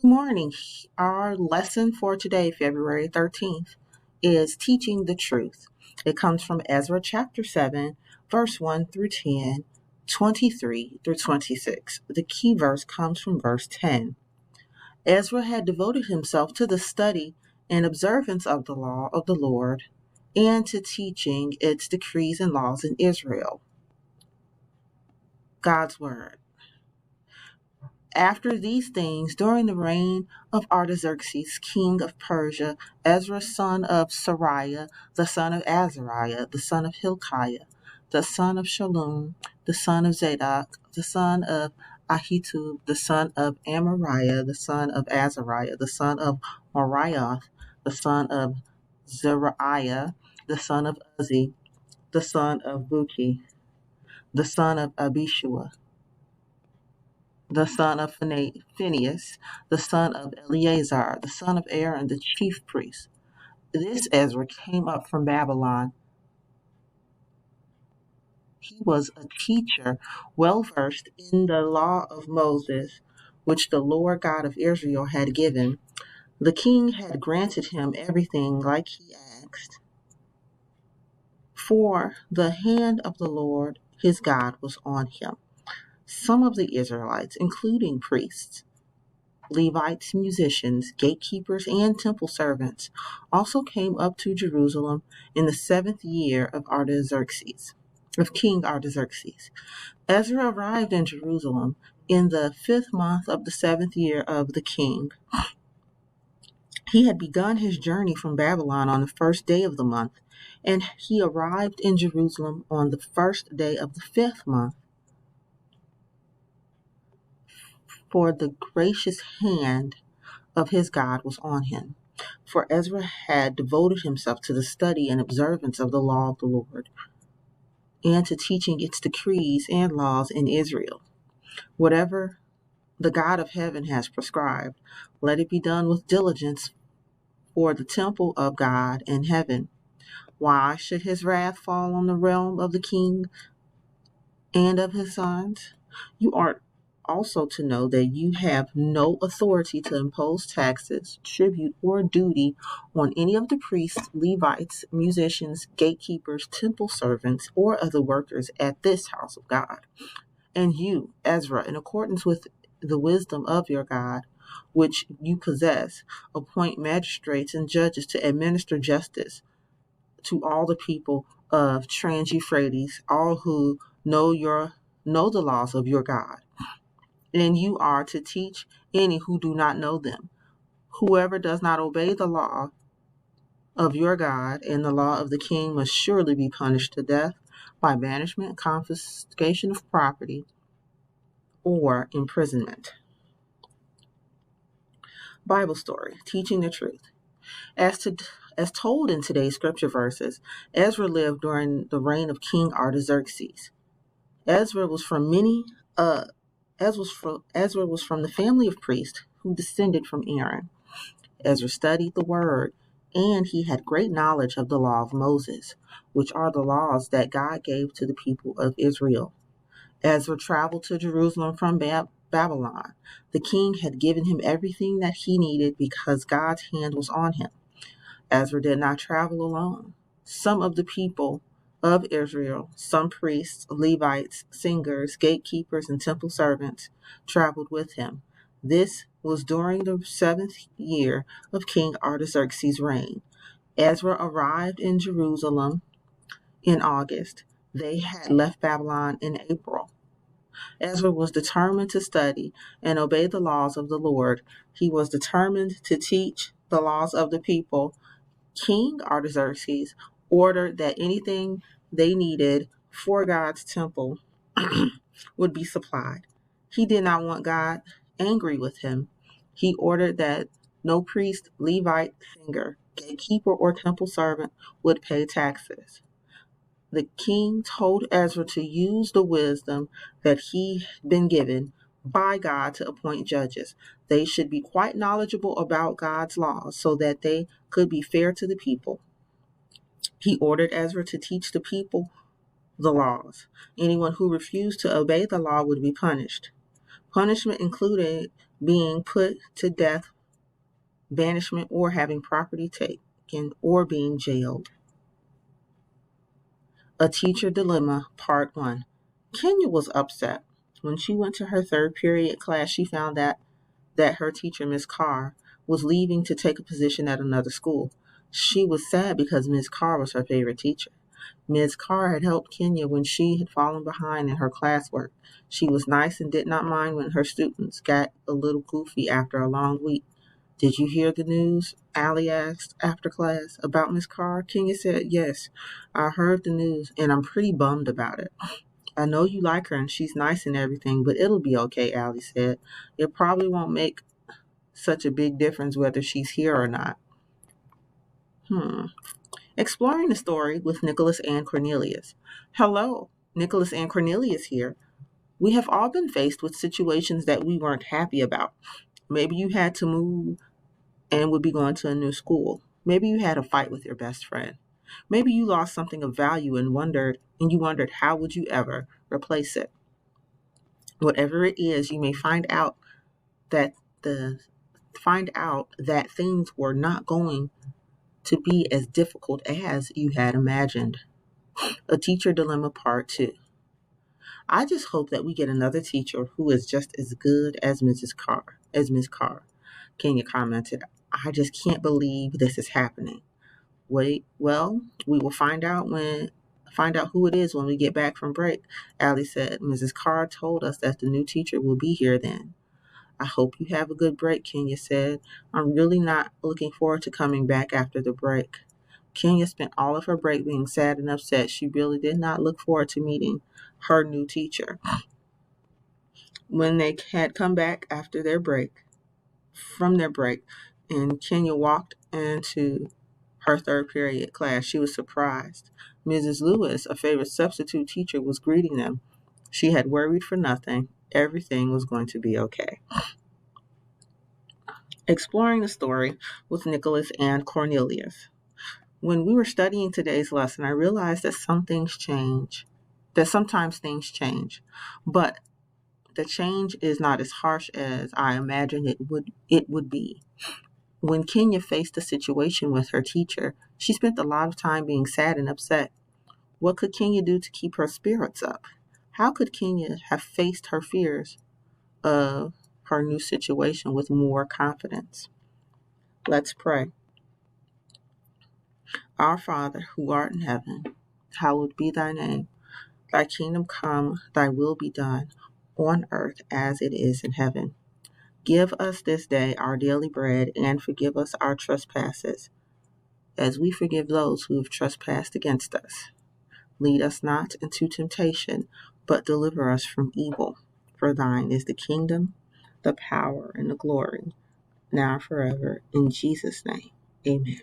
Good morning. Our lesson for today, February 13th, is Teaching the Truth. It comes from Ezra chapter 7, verse 1 through 10, 23 through 26. The key verse comes from verse 10. Ezra had devoted himself to the study and observance of the law of the Lord and to teaching its decrees and laws in Israel. God's Word. After these things, during the reign of Artaxerxes, king of Persia, Ezra, son of Sariah, the son of Azariah, the son of Hilkiah, the son of Shallum, the son of Zadok, the son of Ahitub, the son of Amariah, the son of Azariah, the son of Moriah, the son of Zerahiah, the son of Uzzi, the son of Buki, the son of Abishua, the son of Phinehas, the son of Eleazar, the son of Aaron, the chief priest. This Ezra came up from Babylon. He was a teacher well versed in the law of Moses, which the Lord God of Israel had given. The king had granted him everything like he asked, for the hand of the Lord his God was on him. Some of the Israelites, including priests, Levites, musicians, gatekeepers, and temple servants also came up to Jerusalem in the 7th year of King Artaxerxes. Ezra arrived in Jerusalem in the 5th month of the 7th year of the king. He had begun his journey from Babylon on the 1st day of the month, and he arrived in Jerusalem on the 1st day of the 5th month. For the gracious hand of his God was on him. For Ezra had devoted himself to the study and observance of the law of the Lord, and to teaching its decrees and laws in Israel. Whatever the God of heaven has prescribed, let it be done with diligence for the temple of God in heaven. Why should his wrath fall on the realm of the king and of his sons? You are also to know that you have no authority to impose taxes, tribute, or duty on any of the priests, Levites, musicians, gatekeepers, temple servants, or other workers at this house of God. And you, Ezra, in accordance with the wisdom of your God, which you possess, appoint magistrates and judges to administer justice to all the people of Trans-Euphrates, all who know the laws of your God. And you are to teach any who do not know them. Whoever does not obey the law of your God and the law of the king must surely be punished to death by banishment, confiscation of property, or imprisonment. Bible story, teaching the truth. As told in today's scripture verses, Ezra lived during the reign of King Artaxerxes. Ezra was from the family of priests who descended from Aaron. Ezra studied the word, and he had great knowledge of the law of Moses, which are the laws that God gave to the people of Israel. Ezra traveled to Jerusalem from Babylon. The king had given him everything that he needed because God's hand was on him. Ezra did not travel alone. Some of the people of Israel, some priests, Levites, singers, gatekeepers, and temple servants traveled with him. This was during the 7th year of King Artaxerxes' reign. Ezra arrived in Jerusalem in August. They had left Babylon in April. Ezra was determined to study and obey the laws of the Lord. He was determined to teach the laws of the people. King Artaxerxes ordered that anything they needed for God's temple would be supplied. He did not want God angry with him. He ordered that no priest, Levite, singer, gatekeeper, or temple servant would pay taxes. The king told Ezra to use the wisdom that he had been given by God to appoint judges. They should be quite knowledgeable about God's laws so that they could be fair to the people. He ordered Ezra to teach the people the laws. Anyone who refused to obey the law would be punished. Punishment included being put to death, banishment, or having property taken, or being jailed. A Teacher Dilemma, Part 1. Kenya was upset. When she went to her third period class, she found that her teacher, Miss Carr, was leaving to take a position at another school. She was sad because Miss Carr was her favorite teacher. Ms. Carr had helped Kenya when she had fallen behind in her classwork. She was nice and did not mind when her students got a little goofy after a long week. Did you hear the news? Allie asked after class. About Miss Carr? Kenya said, yes, I heard the news and I'm pretty bummed about it. I know you like her and she's nice and everything, but it'll be okay, Allie said. It probably won't make such a big difference whether she's here or not. Exploring the story with Nicholas and Cornelius. Hello, Nicholas and Cornelius here. We have all been faced with situations that we weren't happy about. Maybe you had to move and would be going to a new school. Maybe you had a fight with your best friend. Maybe you lost something of value and you wondered how would you ever replace it. Whatever it is, you may find out that things were not going to be as difficult as you had imagined. A Teacher Dilemma Part 2. I just hope that we get another teacher who is just as good as Miss Carr. Kenya commented. I just can't believe this is happening. We will find out who it is when we get back from break, Allie said. Mrs. Carr told us that the new teacher will be here then. I hope you have a good break, Kenya said. I'm really not looking forward to coming back after the break. Kenya spent all of her break being sad and upset. She really did not look forward to meeting her new teacher. When they had come back after from their break, and Kenya walked into her third period class, she was surprised. Mrs. Lewis, a favorite substitute teacher, was greeting them. She had worried for nothing. Everything was going to be okay. Exploring the story with Nicholas and Cornelius. When we were studying today's lesson, I realized that sometimes things change, but the change is not as harsh as I imagined it would be. When Kenya faced the situation with her teacher, she spent a lot of time being sad and upset. What could Kenya do to keep her spirits up? How could Kenya have faced her fears of her new situation with more confidence? Let's pray. Our Father, who art in heaven, hallowed be thy name. Thy kingdom come, thy will be done, on earth as it is in heaven. Give us this day our daily bread, and forgive us our trespasses, as we forgive those who have trespassed against us. Lead us not into temptation, but deliver us from evil. For thine is the kingdom, the power, and the glory, now and forever. In Jesus' name, amen.